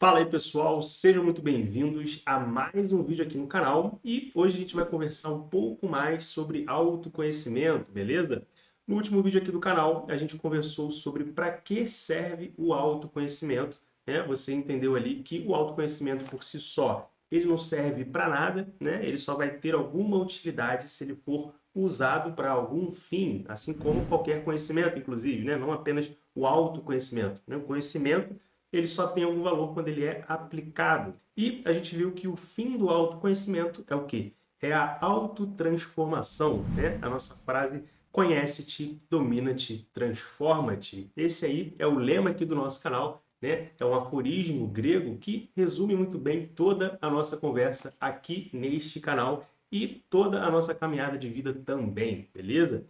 Fala aí pessoal, sejam muito bem-vindos a mais um vídeo aqui no canal e hoje a gente vai conversar um pouco mais sobre autoconhecimento, beleza? No último vídeo aqui do canal a gente conversou sobre para que serve o autoconhecimento, né? Você entendeu ali que o autoconhecimento por si só ele não serve para nada, né? Ele só vai ter alguma utilidade se ele for usado para algum fim, assim como qualquer conhecimento, inclusive, né? Não apenas o autoconhecimento, né? O conhecimento ele só tem algum valor quando ele é aplicado. E a gente viu que o fim do autoconhecimento é o quê? É a autotransformação, né? A nossa frase conhece-te, domina-te, transforma-te. Esse aí é o lema aqui do nosso canal, né? É um aforismo grego que resume muito bem toda a nossa conversa aqui neste canal e toda a nossa caminhada de vida também, beleza?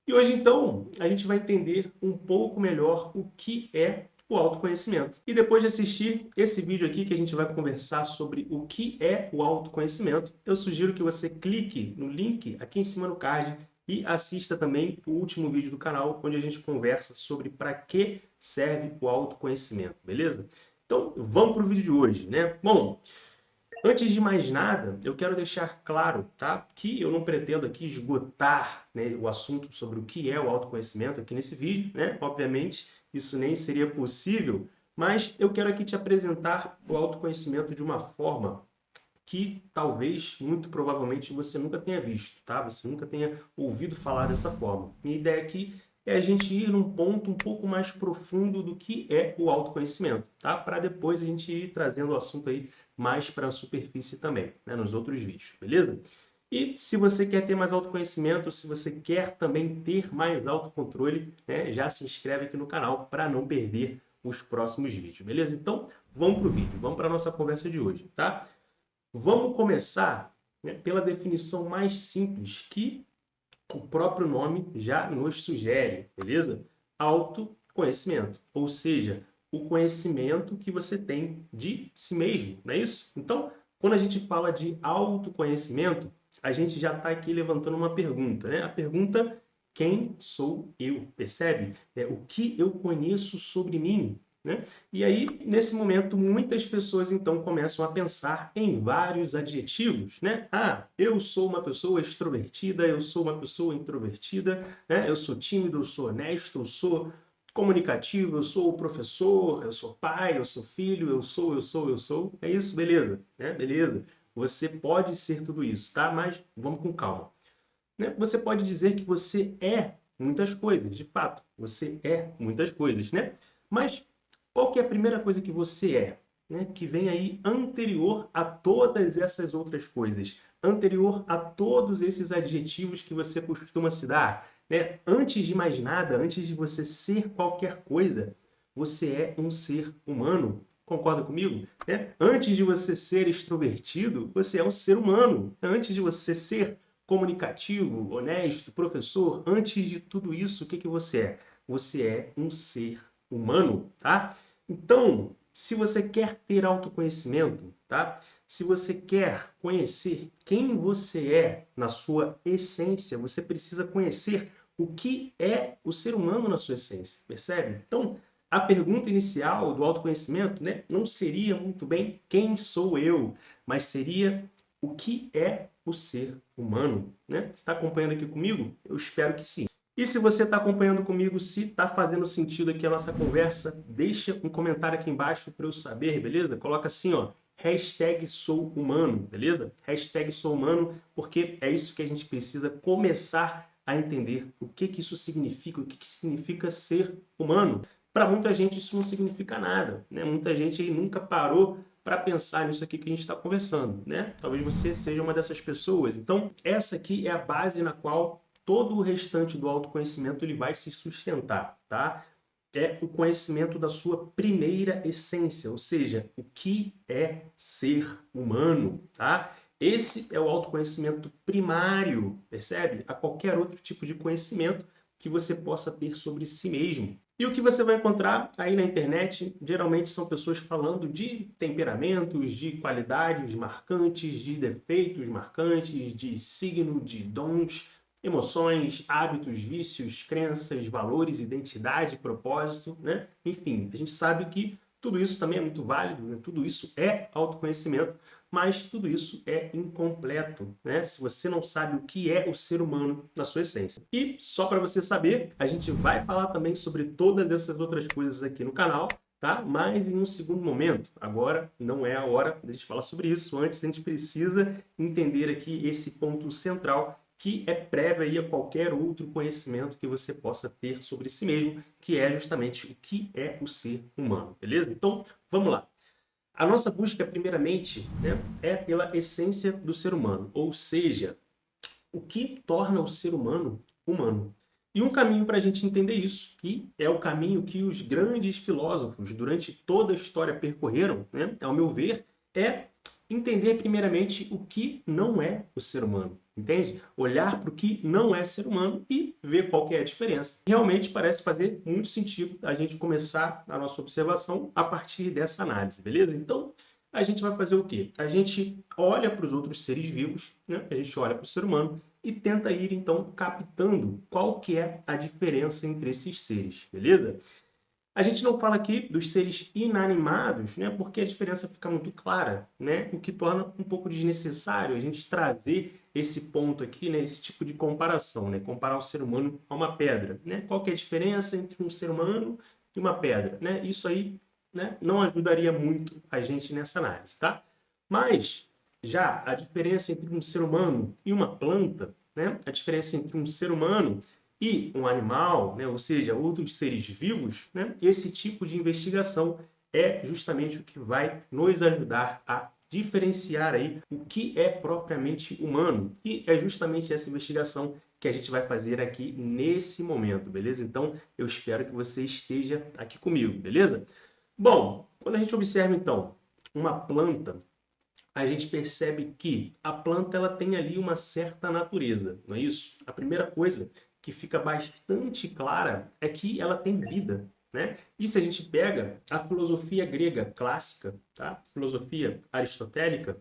E hoje, então, a gente vai entender um pouco melhor o que é o autoconhecimento. E depois de assistir esse vídeo aqui, que a gente vai conversar sobre o que é o autoconhecimento, eu sugiro que você clique no link aqui em cima no card e assista também o último vídeo do canal, onde a gente conversa sobre para que serve o autoconhecimento, beleza? Então, vamos para o vídeo de hoje, né? Bom, antes de mais nada, eu quero deixar claro, tá, que eu não pretendo aqui esgotar, né, o assunto sobre o que é o autoconhecimento aqui nesse vídeo, né? Obviamente, isso nem seria possível, mas eu quero aqui te apresentar o autoconhecimento de uma forma que talvez, muito provavelmente, você nunca tenha visto, tá? Você nunca tenha ouvido falar dessa forma. Minha ideia aqui é a gente ir num ponto um pouco mais profundo do que é o autoconhecimento, tá? Para depois a gente ir trazendo o assunto aí mais para a superfície também, né? Nos outros vídeos, beleza? E se você quer ter mais autoconhecimento, se você quer também ter mais autocontrole, né? Já se inscreve aqui no canal para não perder os próximos vídeos, beleza? Então, vamos para o vídeo, vamos para a nossa conversa de hoje, tá? Vamos começar, né, pela definição mais simples que o próprio nome já nos sugere, beleza? Autoconhecimento, ou seja, o conhecimento que você tem de si mesmo, não é isso? Então, quando a gente fala de autoconhecimento, a gente já está aqui levantando uma pergunta, né? A pergunta: quem sou eu? Percebe? O que eu conheço sobre mim? Né? E aí, nesse momento, muitas pessoas então começam a pensar em vários adjetivos, né? Ah, eu sou uma pessoa extrovertida, eu sou uma pessoa introvertida, né? Eu sou tímido, eu sou honesto, eu sou comunicativo, eu sou o professor, eu sou pai, eu sou filho, eu sou. É isso, beleza, né? Beleza. Você pode ser tudo isso, tá? Mas vamos com calma. Né? Você pode dizer que você é muitas coisas, de fato, você é muitas coisas, né? Mas qual que é a primeira coisa que você é, né? Que vem aí anterior a todas essas outras coisas, anterior a todos esses adjetivos que você costuma se dar, né? Antes de mais nada, antes de você ser qualquer coisa, você é um ser humano. Concorda comigo? Né? Antes de você ser extrovertido, você é um ser humano. Antes de você ser comunicativo, honesto, professor, antes de tudo isso, o que que você é? Você é um ser humano, tá? Então, se você quer ter autoconhecimento, tá? Se você quer conhecer quem você é na sua essência, você precisa conhecer o que é o ser humano na sua essência, percebe? Então, a pergunta inicial do autoconhecimento, né, não seria muito bem quem sou eu, mas seria o que é o ser humano, né? Você está acompanhando aqui comigo? Eu espero que sim. E se você está acompanhando comigo, se está fazendo sentido aqui a nossa conversa, deixa um comentário aqui embaixo para eu saber, beleza? Coloca assim, ó, hashtag sou humano, beleza? Hashtag sou humano, porque é isso que a gente precisa começar a entender o que que isso significa, o que que significa ser humano. Para muita gente isso não significa nada, né? Muita gente aí nunca parou para pensar nisso aqui que a gente está conversando, né? Talvez você seja uma dessas pessoas. Então, essa aqui é a base na qual todo o restante do autoconhecimento ele vai se sustentar, tá? É o conhecimento da sua primeira essência, ou seja, o que é ser humano, tá? Esse é o autoconhecimento primário, percebe? A qualquer outro tipo de conhecimento que você possa ter sobre si mesmo. E o que você vai encontrar aí na internet, geralmente são pessoas falando de temperamentos, de qualidades marcantes, de defeitos marcantes, de signo, de dons, emoções, hábitos, vícios, crenças, valores, identidade, propósito, né? Enfim, a gente sabe que Tudo isso também é muito válido, né? Tudo isso é autoconhecimento, mas tudo isso é incompleto, né? Se você não sabe o que é o ser humano na sua essência. E só para você saber, a gente vai falar também sobre todas essas outras coisas aqui no canal, tá? Mas em um segundo momento. Agora não é a hora de a gente falar sobre isso. Antes a gente precisa entender aqui esse ponto central que é prévio aí a qualquer outro conhecimento que você possa ter sobre si mesmo, que é justamente o que é o ser humano, beleza? Então, vamos lá. A nossa busca, primeiramente, né, é pela essência do ser humano, ou seja, o que torna o ser humano humano. E um caminho para a gente entender isso, que é o caminho que os grandes filósofos durante toda a história percorreram, né, ao meu ver, é entender primeiramente o que não é o ser humano. Entende? Olhar para o que não é ser humano e ver qual que é a diferença. Realmente parece fazer muito sentido a gente começar a nossa observação a partir dessa análise, beleza? Então, a gente vai fazer o quê? A gente olha para os outros seres vivos, né? A gente olha para o ser humano e tenta ir, então, captando qual que é a diferença entre esses seres, beleza? A gente não fala aqui dos seres inanimados, né, porque a diferença fica muito clara, né, o que torna um pouco desnecessário a gente trazer esse ponto aqui, né, esse tipo de comparação, né, comparar o ser humano a uma pedra, né? Qual que é a diferença entre um ser humano e uma pedra, né? Isso aí, né, não ajudaria muito a gente nessa análise, tá? Mas já a diferença entre um ser humano e uma planta, né, a diferença entre um ser humano e um animal, né, ou seja, outros seres vivos, né, esse tipo de investigação é justamente o que vai nos ajudar a diferenciar aí o que é propriamente humano. E é justamente essa investigação que a gente vai fazer aqui nesse momento, beleza? Então, eu espero que você esteja aqui comigo, beleza? Bom, quando a gente observa então uma planta, a gente percebe que a planta ela tem ali uma certa natureza, não é isso? A primeira coisa que fica bastante clara é que ela tem vida, né? E se a gente pega a filosofia grega clássica, tá? Filosofia aristotélica,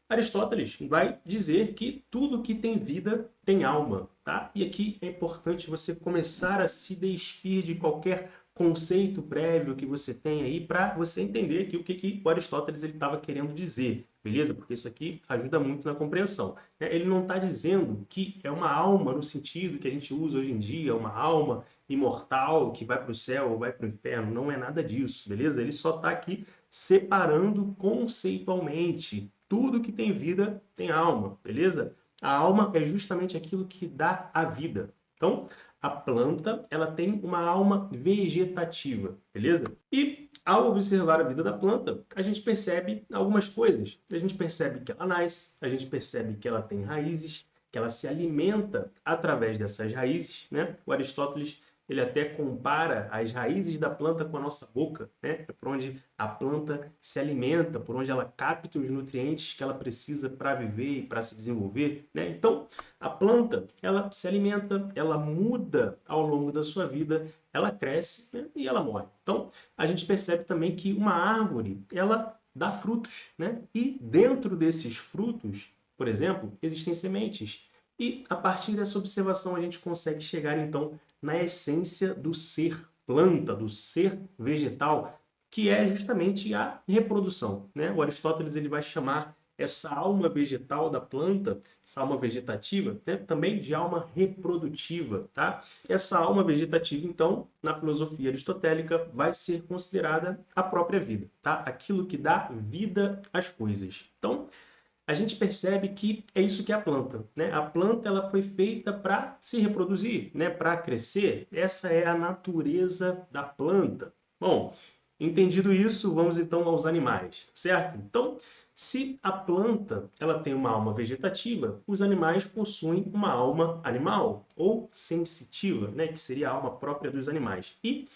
Aristóteles vai dizer que tudo que tem vida tem alma, tá? E aqui é importante você começar a se despir de qualquer conceito prévio que você tem aí para você entender aqui o que o Aristóteles estava querendo dizer, beleza? Porque isso aqui ajuda muito na compreensão, né? Ele não está dizendo que é uma alma no sentido que a gente usa hoje em dia, uma alma imortal que vai para o céu ou vai para o inferno, não é nada disso, beleza? Ele só está aqui separando conceitualmente. Tudo que tem vida tem alma, beleza? A alma é justamente aquilo que dá a vida. Então, a planta, ela tem uma alma vegetativa, beleza? E ao observar a vida da planta, a gente percebe algumas coisas. A gente percebe que ela nasce, a gente percebe que ela tem raízes, que ela se alimenta através dessas raízes, né? O Aristóteles ele até compara as raízes da planta com a nossa boca, né? É por onde a planta se alimenta, por onde ela capta os nutrientes que ela precisa para viver e para se desenvolver, né? Então, a planta, ela se alimenta, ela muda ao longo da sua vida, ela cresce, né? E ela morre. Então, a gente percebe também que uma árvore, ela dá frutos, né? E dentro desses frutos, por exemplo, existem sementes. E a partir dessa observação a gente consegue chegar então na essência do ser planta, do ser vegetal, que é justamente a reprodução, né? O Aristóteles ele vai chamar essa alma vegetal da planta, essa alma vegetativa, né, também de alma reprodutiva, tá? Essa alma vegetativa, então, na filosofia aristotélica, vai ser considerada a própria vida, tá? Aquilo que dá vida às coisas. Então, a gente percebe que é isso que é a planta, né? A planta ela foi feita para se reproduzir, né? Para crescer. Essa é a natureza da planta. Bom, entendido isso, vamos então aos animais, tá certo? Então, se a planta ela tem uma alma vegetativa, os animais possuem uma alma animal ou sensitiva, né? Que seria a alma própria dos animais. E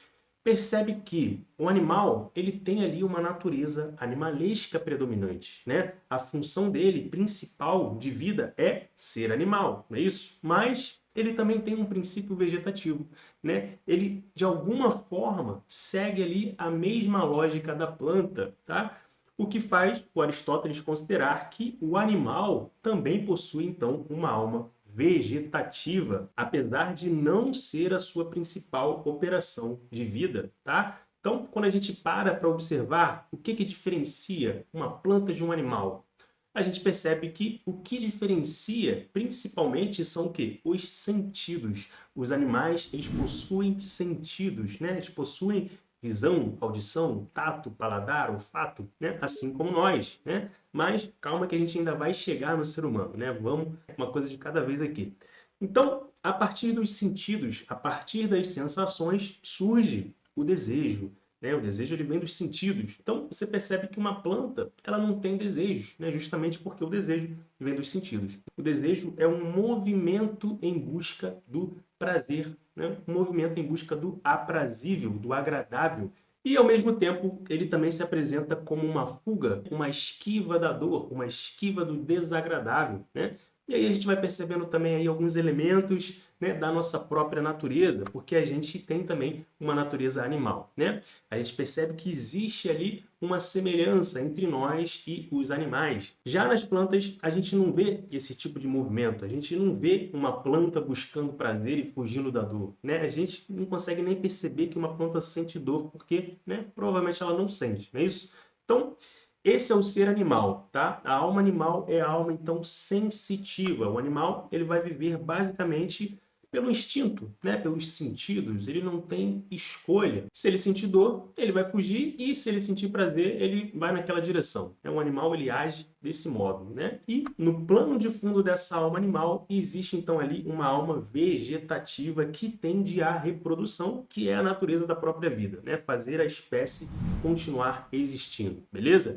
percebe que o animal ele tem ali uma natureza animalesca predominante, né? A função dele principal de vida é ser animal, não é isso? Mas ele também tem um princípio vegetativo, né? Ele de alguma forma segue ali a mesma lógica da planta, tá? O que faz o Aristóteles considerar que o animal também possui então uma alma vegetativa, apesar de não ser a sua principal operação de vida, tá? Então, quando a gente para observar o que diferencia uma planta de um animal, a gente percebe que o que diferencia principalmente são o quê? Os sentidos. Os animais, eles possuem sentidos, né? Eles possuem visão, audição, tato, paladar, olfato, né? Assim como nós, né? Mas calma que a gente ainda vai chegar no ser humano, né? Vamos uma coisa de cada vez aqui. Então, a partir dos sentidos, a partir das sensações, surge o desejo, né? O desejo ele vem dos sentidos. Então, você percebe que uma planta ela não tem desejos, né? Justamente porque o desejo vem dos sentidos. O desejo é um movimento em busca do prazer, né? Um movimento em busca do aprazível, do agradável. E, ao mesmo tempo, ele também se apresenta como uma fuga, uma esquiva da dor, uma esquiva do desagradável, né? E aí a gente vai percebendo também aí alguns elementos, né, da nossa própria natureza, porque a gente tem também uma natureza animal, né? A gente percebe que existe ali uma semelhança entre nós e os animais. Já nas plantas, a gente não vê esse tipo de movimento, a gente não vê uma planta buscando prazer e fugindo da dor, né? A gente não consegue nem perceber que uma planta sente dor, porque, né, provavelmente ela não sente, não é isso? Então, esse é o ser animal, tá? A alma animal é a alma, então, sensitiva. O animal, ele vai viver basicamente pelo instinto, né? Pelos sentidos. Ele não tem escolha. Se ele sentir dor, ele vai fugir e se ele sentir prazer, ele vai naquela direção. Um animal, ele age desse modo, né? E no plano de fundo dessa alma animal, existe, então, ali uma alma vegetativa que tende à reprodução, que é a natureza da própria vida, né? Fazer a espécie continuar existindo, beleza?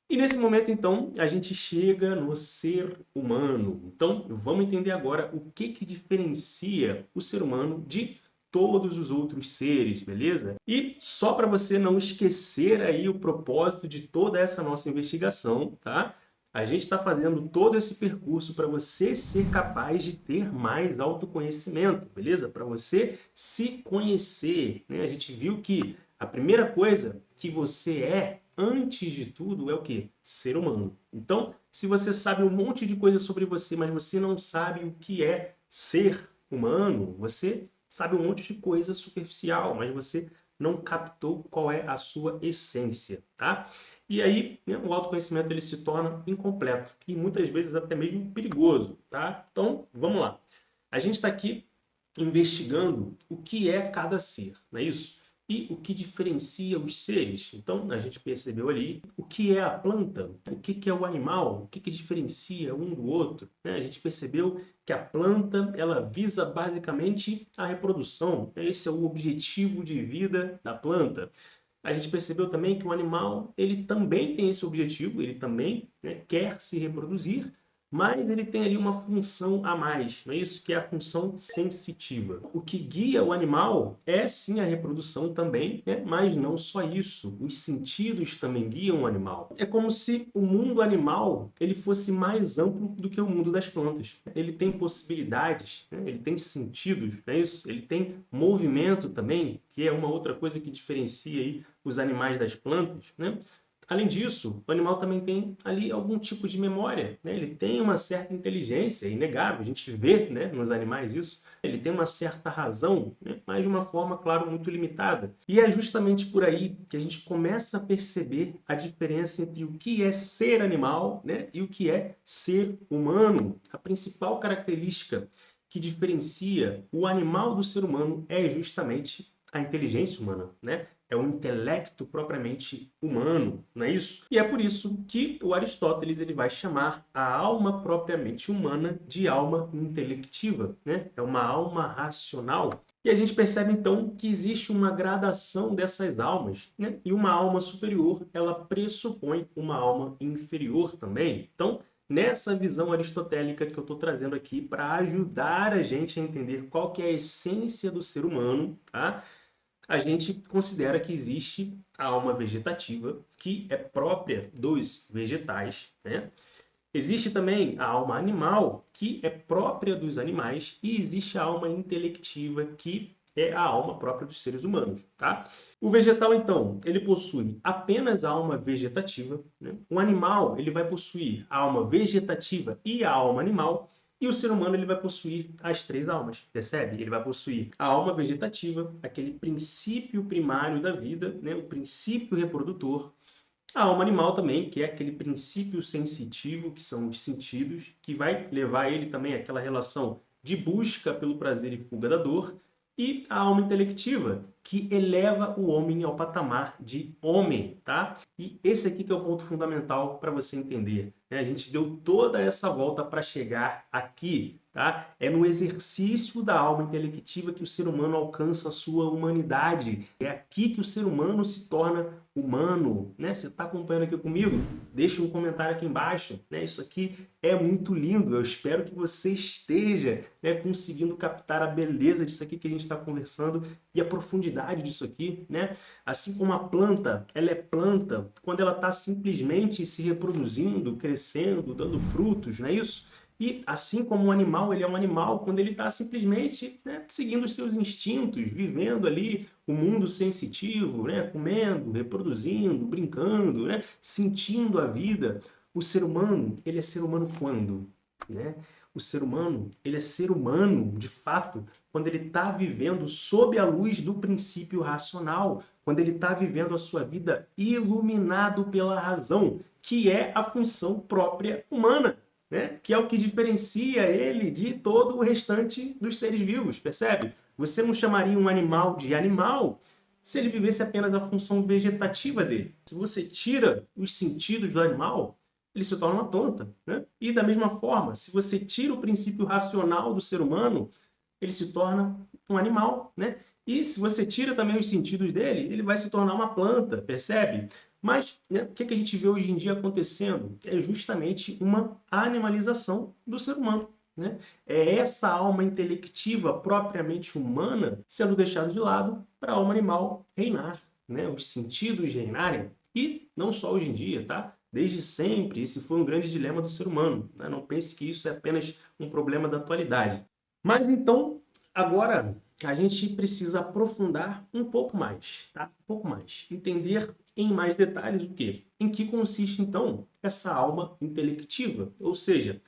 E nesse momento, então, a gente chega no ser humano. Então, vamos entender agora o que diferencia o ser humano de todos os outros seres, beleza? E só para você não esquecer aí o propósito de toda essa nossa investigação, tá? A gente está fazendo todo esse percurso para você ser capaz de ter mais autoconhecimento, beleza? Para você se conhecer, né? A gente viu que a primeira coisa que você é, antes de tudo, é o quê? Ser humano. Então, se você sabe um monte de coisa sobre você, mas você não sabe o que é ser humano, você sabe um monte de coisa superficial, mas você não captou qual é a sua essência, tá? E aí, né, o autoconhecimento ele se torna incompleto e muitas vezes até mesmo perigoso, tá? Então, vamos lá. A gente está aqui investigando o que é cada ser, não é isso? E o que diferencia os seres. Então, a gente percebeu ali o que é a planta, o que é o animal, o que diferencia um do outro, né? A gente percebeu que a planta ela visa basicamente a reprodução. Esse é o objetivo de vida da planta. A gente percebeu também que o animal ele também tem esse objetivo, ele também, né, quer se reproduzir, mas ele tem ali uma função a mais, não é isso? Que é a função sensitiva. O que guia o animal é sim a reprodução também, né? Mas não só isso. Os sentidos também guiam o animal. É como se o mundo animal ele fosse mais amplo do que o mundo das plantas. Ele tem possibilidades, né? Ele tem sentidos, não é isso? Ele tem movimento também, que é uma outra coisa que diferencia aí os animais das plantas, né? Além disso, o animal também tem ali algum tipo de memória, né? Ele tem uma certa inteligência, é inegável, a gente vê, né, nos animais isso. Ele tem uma certa razão, né, mas de uma forma, claro, muito limitada. E é justamente por aí que a gente começa a perceber a diferença entre o que é ser animal, né, e o que é ser humano. A principal característica que diferencia o animal do ser humano é justamente a inteligência humana, né? É o intelecto propriamente humano, não é isso? E é por isso que o Aristóteles ele vai chamar a alma propriamente humana de alma intelectiva, né? É uma alma racional. E a gente percebe então que existe uma gradação dessas almas, né? E uma alma superior, ela pressupõe uma alma inferior também. Então, nessa visão aristotélica que eu estou trazendo aqui para ajudar a gente a entender qual que é a essência do ser humano, tá? A gente considera que existe a alma vegetativa, que é própria dos vegetais, né? Existe também a alma animal, que é própria dos animais, e existe a alma intelectiva, que é a alma própria dos seres humanos, tá? O vegetal, então, ele possui apenas a alma vegetativa, né? O animal, ele vai possuir a alma vegetativa e a alma animal, E o ser humano ele vai possuir as três almas, percebe? Ele vai possuir a alma vegetativa, aquele princípio primário da vida, né? O princípio reprodutor. A alma animal também, que é aquele princípio sensitivo, que são os sentidos, que vai levar ele também àquela relação de busca pelo prazer e fuga da dor. E a alma intelectiva, que eleva o homem ao patamar de homem, tá? E esse aqui que é o ponto fundamental para você entender, né? A gente deu toda essa volta para chegar aqui, tá? É no exercício da alma intelectiva que o ser humano alcança a sua humanidade. É aqui que o ser humano se torna humano, né? Você está acompanhando aqui comigo? Deixa um comentário aqui embaixo, né? Isso aqui é muito lindo. Eu espero que você esteja, né, conseguindo captar a beleza disso aqui que a gente está conversando e a profundidade disso aqui, né? Assim como a planta, ela é planta quando ela está simplesmente se reproduzindo, crescendo, dando frutos, não é isso? E assim como um animal, ele é um animal quando ele está simplesmente, né, seguindo os seus instintos, vivendo ali o mundo sensitivo, né, comendo, reproduzindo, brincando, né, sentindo a vida. O ser humano, ele é ser humano quando? Né? O ser humano, ele é ser humano, de fato, quando ele está vivendo sob a luz do princípio racional, quando ele está vivendo a sua vida iluminado pela razão, que é a função própria humana, né? Que é o que diferencia ele de todo o restante dos seres vivos, percebe? Você não chamaria um animal de animal se ele vivesse apenas a função vegetativa dele. Se você tira os sentidos do animal, ele se torna uma planta, né? E da mesma forma, se você tira o princípio racional do ser humano, ele se torna um animal, né? E se você tira também os sentidos dele, ele vai se tornar uma planta, percebe? Mas, né, o que a gente vê hoje em dia acontecendo é justamente uma animalização do ser humano, né? É essa alma intelectiva propriamente humana sendo deixada de lado para a alma animal reinar, né? Os sentidos reinarem. E não só hoje em dia, tá? Desde sempre, esse foi um grande dilema do ser humano, né? Não pense que isso é apenas um problema da atualidade. Mas então, agora a gente precisa aprofundar um pouco mais, tá? Um pouco mais. Entender em mais detalhes o quê? Em que consiste, então, essa alma intelectiva? Ou seja,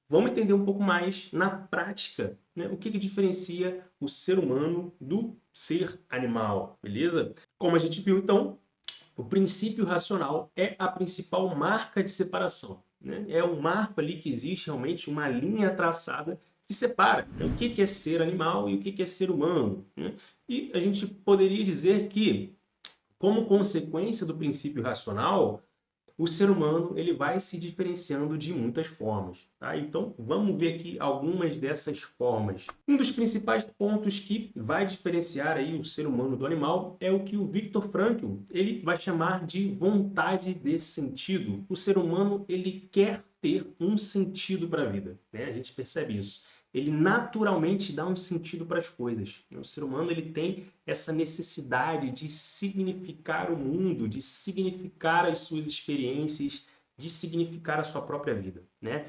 vamos entender um pouco mais na prática, né, o que diferencia o ser humano do ser animal, beleza? Como a gente viu, então, o princípio racional é a principal marca de separação, né? É um marco ali que existe realmente uma linha traçada que separa, né, o que é ser animal e o que é ser humano, né? E a gente poderia dizer que, como consequência do princípio racional, o ser humano ele vai se diferenciando de muitas formas, tá? Então, vamos ver aqui algumas dessas formas. Um dos principais pontos que vai diferenciar aí o ser humano do animal é o que o Viktor Frankl ele vai chamar de vontade de sentido. O ser humano ele quer ter um sentido para a vida, né? A gente percebe isso. Ele naturalmente dá um sentido para as coisas. O ser humano ele tem essa necessidade de significar o mundo, de significar as suas experiências, de significar a sua própria vida, né?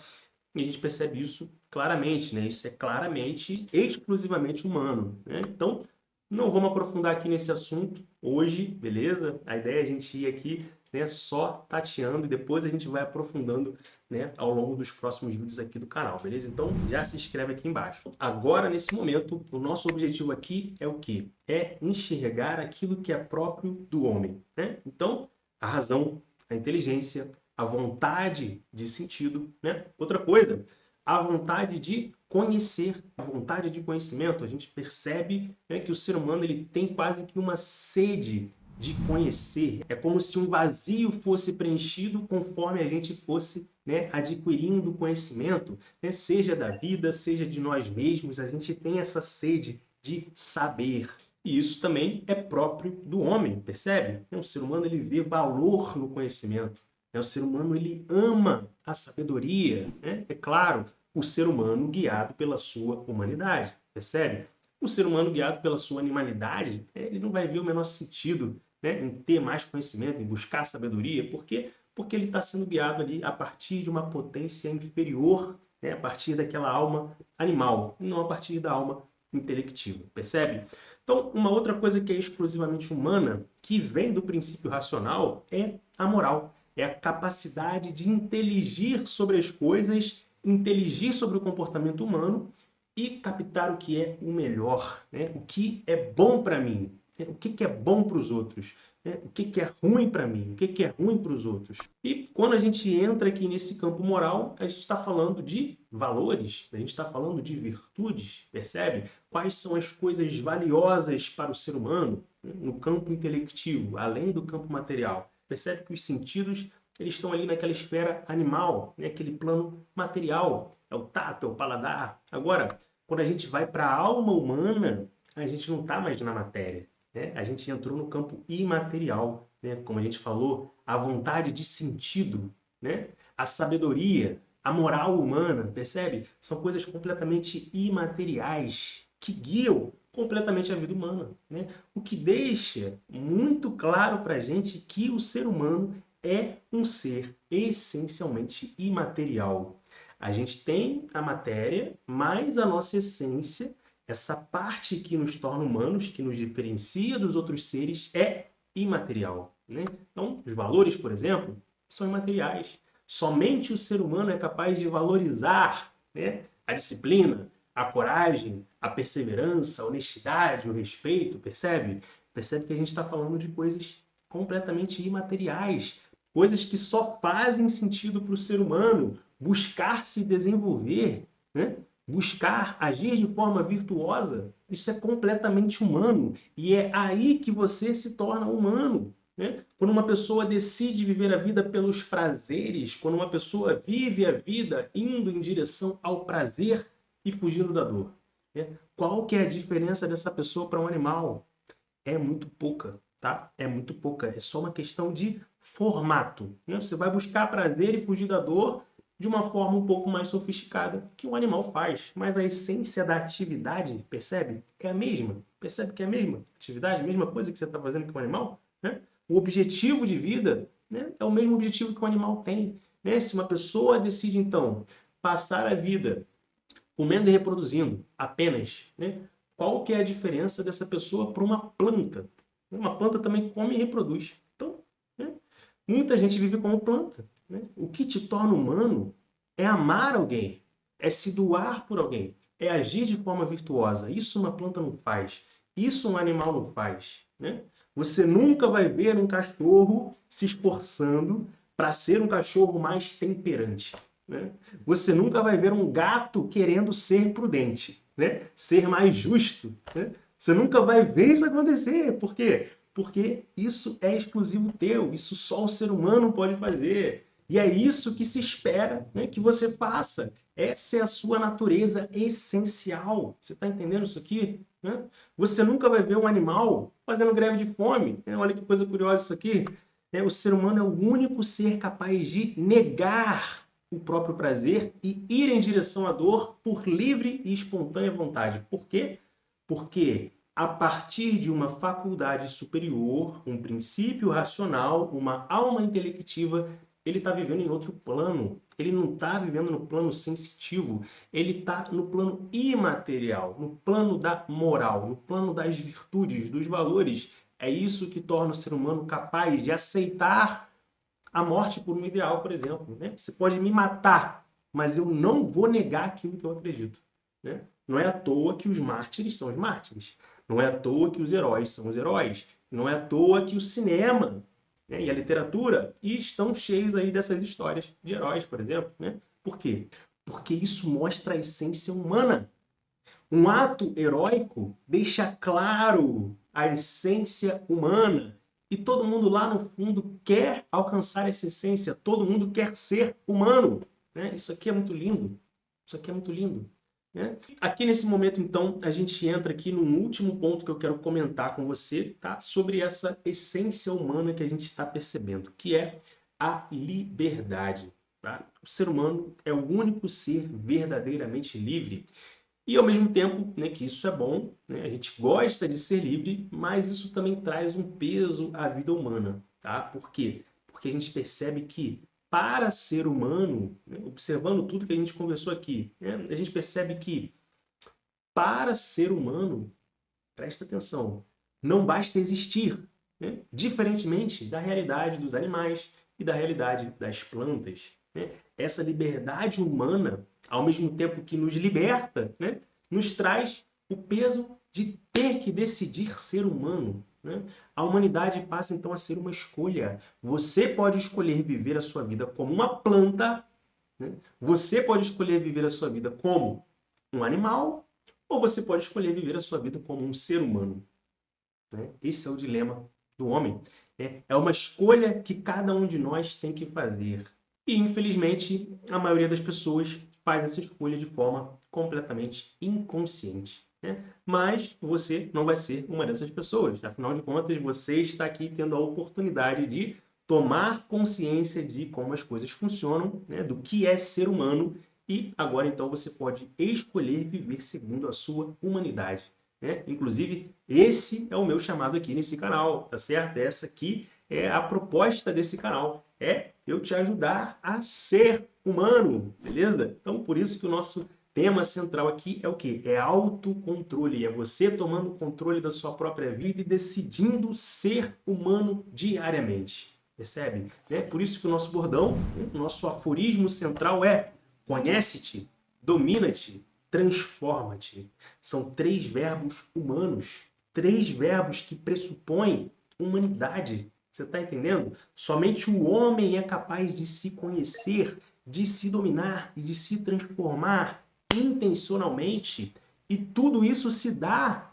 E a gente percebe isso claramente, né? Isso é claramente, exclusivamente humano, né? Então, não vamos aprofundar aqui nesse assunto hoje, beleza? A ideia é a gente ir aqui, né, só tateando e depois a gente vai aprofundando, né, ao longo dos próximos vídeos aqui do canal, beleza? Então, já se inscreve aqui embaixo. Agora, nesse momento, o nosso objetivo aqui é o quê? É enxergar aquilo que é próprio do homem, né? Então, a razão, a inteligência, a vontade de sentido, né? Outra coisa, a vontade de conhecer, a vontade de conhecimento. A gente percebe, né, que o ser humano ele tem quase que uma sede de conhecer. É como se um vazio fosse preenchido conforme a gente fosse, né, adquirindo conhecimento, né, seja da vida, seja de nós mesmos. A gente tem essa sede de saber. E isso também é próprio do homem, percebe? O ser humano ele vê valor no conhecimento. O ser humano ele ama a sabedoria, né? É claro, o ser humano guiado pela sua humanidade, percebe? O ser humano guiado pela sua animalidade, ele não vai ver o menor sentido, né, em ter mais conhecimento, em buscar sabedoria, por quê? Porque ele está sendo guiado ali a partir de uma potência inferior, né, a partir daquela alma animal, e não a partir da alma intelectiva, percebe? Então, uma outra coisa que é exclusivamente humana, que vem do princípio racional, é a moral. É a capacidade de inteligir sobre as coisas inteligir sobre o comportamento humano e captar o que é o melhor, né? O que é bom para mim, né? O que é bom para os outros, né? O que é ruim para mim, o que é ruim para os outros. E quando a gente entra aqui nesse campo moral, a gente está falando de valores, a gente está falando de virtudes, percebe? Quais são as coisas valiosas para o ser humano, né? No campo intelectivo, além do campo material. Percebe que os sentidos eles estão ali naquela esfera animal, né? Aquele plano material, é o tato, é o paladar. Agora, quando a gente vai para a alma humana, a gente não está mais na matéria, né? A gente entrou no campo imaterial, né? Como a gente falou, a vontade de sentido, né? A sabedoria, a moral humana, percebe? São coisas completamente imateriais que guiam completamente a vida humana, né? O que deixa muito claro para a gente que o ser humano é um ser essencialmente imaterial. A gente tem a matéria, mas a nossa essência, essa parte que nos torna humanos, que nos diferencia dos outros seres, é imaterial, né? Então, os valores, por exemplo, são imateriais. Somente o ser humano é capaz de valorizar, né, a disciplina, a coragem, a perseverança, a honestidade, o respeito, percebe? Percebe que a gente está falando de coisas completamente imateriais, coisas que só fazem sentido para o ser humano buscar se desenvolver, né? Buscar agir de forma virtuosa. Isso é completamente humano e é aí que você se torna humano, né? Quando uma pessoa decide viver a vida pelos prazeres, quando uma pessoa vive a vida indo em direção ao prazer e fugindo da dor, né? Qual que é a diferença dessa pessoa para um animal? É muito pouca, tá? É muito pouca. É só uma questão de formato, né? Você vai buscar prazer e fugir da dor de uma forma um pouco mais sofisticada que o animal faz. Mas a essência da atividade, percebe? É a mesma. Percebe que é a mesma atividade, a mesma coisa que você está fazendo com o animal, né? O objetivo de vida, né, é o mesmo objetivo que o animal tem, né? Se uma pessoa decide, então, passar a vida comendo e reproduzindo apenas, né? Qual que é a diferença dessa pessoa para uma planta? Uma planta também come e reproduz. Então, né? Muita gente vive como planta, né? O que te torna humano é amar alguém, é se doar por alguém, é agir de forma virtuosa. Isso uma planta não faz. Isso um animal não faz, né? Você nunca vai ver um cachorro se esforçando para ser um cachorro mais temperante, né? Você nunca vai ver um gato querendo ser prudente, né? Ser mais justo, né? Você nunca vai ver isso acontecer. Por quê? Porque isso é exclusivo teu, isso só o ser humano pode fazer. E é isso que se espera, né, que você faça. Essa é a sua natureza essencial. Você está entendendo isso aqui? Né? Você nunca vai ver um animal fazendo greve de fome. Né? Olha que coisa curiosa isso aqui. É, o ser humano é o único ser capaz de negar o próprio prazer e ir em direção à dor por livre e espontânea vontade. Por quê? Porque a partir de uma faculdade superior, um princípio racional, uma alma intelectiva, ele está vivendo em outro plano. Ele não está vivendo no plano sensitivo, ele está no plano imaterial, no plano da moral, no plano das virtudes, dos valores. É isso que torna o ser humano capaz de aceitar a morte por um ideal, por exemplo, né? Você pode me matar, mas eu não vou negar aquilo que eu acredito, né? Não é à toa que os mártires são os mártires. Não é à toa que os heróis são os heróis. Não é à toa que o cinema, né, e a literatura estão cheios aí dessas histórias de heróis, por exemplo, né? Por quê? Porque isso mostra a essência humana. Um ato heróico deixa claro a essência humana. E todo mundo lá no fundo quer alcançar essa essência, todo mundo quer ser humano, né? Isso aqui é muito lindo. Isso aqui é muito lindo, né? Aqui nesse momento, então, a gente entra aqui num último ponto que eu quero comentar com você, tá? Sobre essa essência humana que a gente está percebendo, que é a liberdade, tá? O ser humano é o único ser verdadeiramente livre. E ao mesmo tempo, né, que isso é bom, né, a gente gosta de ser livre, mas isso também traz um peso à vida humana, tá? Por quê? Porque a gente percebe que para ser humano, né, observando tudo que a gente conversou aqui, né, a gente percebe que para ser humano, presta atenção, não basta existir, né? Diferentemente da realidade dos animais e da realidade das plantas. né? Essa liberdade humana, ao mesmo tempo que nos liberta, né, nos traz o peso de ter que decidir ser humano, né? A humanidade passa então a ser uma escolha. Você pode escolher viver a sua vida como uma planta, né? Você pode escolher viver a sua vida como um animal, ou você pode escolher viver a sua vida como um ser humano, né? Esse é o dilema do homem, né? É uma escolha que cada um de nós tem que fazer. E, infelizmente, a maioria das pessoas faz essa escolha de forma completamente inconsciente, né? Mas você não vai ser uma dessas pessoas. Afinal de contas, você está aqui tendo a oportunidade de tomar consciência de como as coisas funcionam, né? Do que é ser humano. E agora, então, você pode escolher viver segundo a sua humanidade, né? Inclusive, esse é o meu chamado aqui nesse canal, tá certo? Essa aqui é a proposta desse canal, é eu te ajudar a ser humano, beleza? Então, por isso que o nosso tema central aqui é o quê? É autocontrole, é você tomando controle da sua própria vida e decidindo ser humano diariamente, percebe? Né? Por isso que o nosso bordão, o nosso aforismo central é: conhece-te, domina-te, transforma-te. São três verbos humanos, três verbos que pressupõem humanidade. Você está entendendo? Somente o homem é capaz de se conhecer, de se dominar e de se transformar intencionalmente. E tudo isso se dá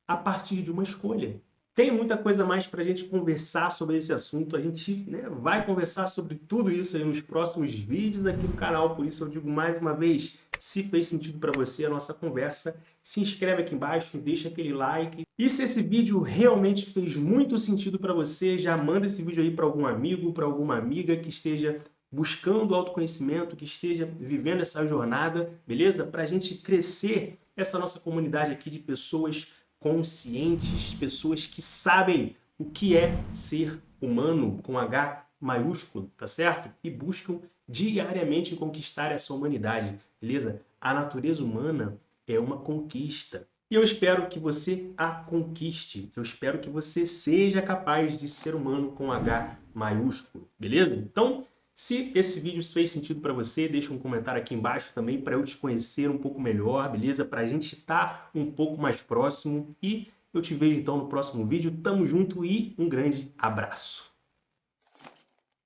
a partir de uma escolha. Tem muita coisa mais para a gente conversar sobre esse assunto. A gente, né, vai conversar sobre tudo isso aí nos próximos vídeos aqui no canal. Por isso eu digo mais uma vez, se fez sentido para você a nossa conversa, se inscreve aqui embaixo, deixa aquele like. E se esse vídeo realmente fez muito sentido para você, já manda esse vídeo aí para algum amigo, para alguma amiga que esteja buscando autoconhecimento, que esteja vivendo essa jornada, beleza? Para a gente crescer essa nossa comunidade aqui de pessoas conscientes, pessoas que sabem o que é ser humano com H maiúsculo, tá certo? E buscam diariamente conquistar essa humanidade, beleza? A natureza humana é uma conquista. E eu espero que você a conquiste. Eu espero que você seja capaz de ser humano com H maiúsculo, beleza? Então, se esse vídeo fez sentido para você, deixa um comentário aqui embaixo também para eu te conhecer um pouco melhor, beleza? Para a gente estar um pouco mais próximo. E eu te vejo então no próximo vídeo. Tamo junto e um grande abraço.